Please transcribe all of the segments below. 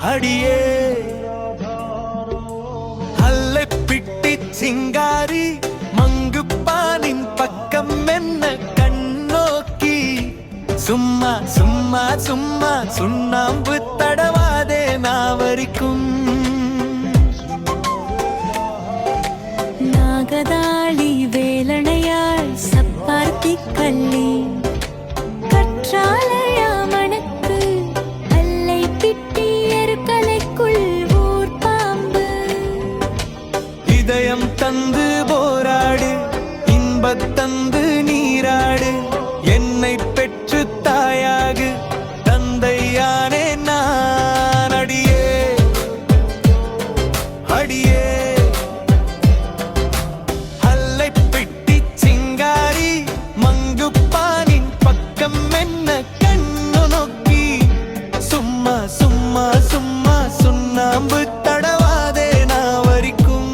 அடியே அல்லை பிட்டி சிங்காரி மங்குப்பானின் பக்கம் என்ன கண்ணோக்கி சும்மா சும்மா சும்மா சுண்ணாம்பு தடவாதே நாவரிக்கும் நாகதாளி வேலணையாள் சப்பார்த்தி கள்ளி கற்றாழையா மணக்கு அல்லை பிட்டி எருக்கலைக்குள் ஊர் பாம்பு இதயம் தந்து போராடு இன்பத்தந்து நீராடு என்னை பெற்று தாயாகு தந்தையானே நான் அடியே அடியே அல்லை பிட்டி சிங்காரி மங்குப்பானின் பக்கம் என்ன கண்ணு நோக்கி சும்மா சும்மா சும்மா சுண்ணாம்பு தடவாதே நாவரிக்கும்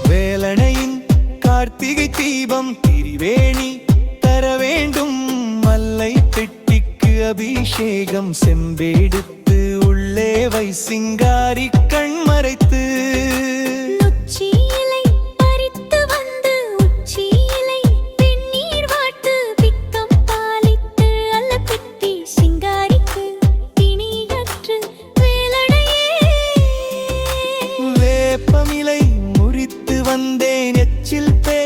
வேலணையின் கார்த்திகை தீபம் திரிவேணி தர வேண்டும் மல்லை பெட்டிக்கு அபிஷேகம் செம்பெடுத்து உள்ளே வை சிங்காரி கண் மறைத்து நொச்சி இலை பறித்து வந்து உச்சி இலை வெந்நீர் வாட்டு பித்தம் பாலித்து அல்ல பிட்டி சிங்காரிக்கு பிணியற்று வேலணையே வேப்பமிலை முறித்து வந்தேன் எச்சில் பே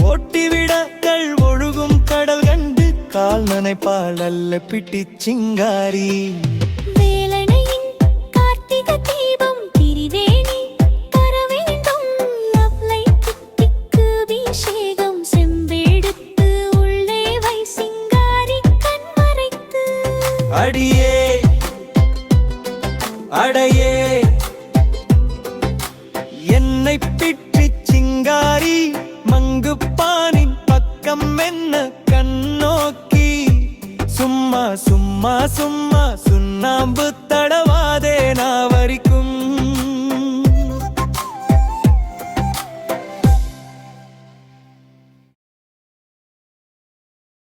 ஓட்டிவிட கள் ஒழுகும் கடல் கண்டு கால் நனைப்பாள் அல்ல பிட்டி சிங்காரி வேலணையின் கார்த்திகை தீபம் திரிவேணி தர வேண்டும் லவ்லை பிட்டிக்கு அபிஷேகம் செம்பெடுத்து உள்ளே வை சிங்காரி கண் மறைத்து அடியே அடையே என்னை பிட்டி சிங்காரி மங்குப்பானின் பக்கம் என்ன கண்ணோக்கி சும்மா சும்மா சும்மா சுண்ணாம்பு தடவாதே நாவரிக்கும்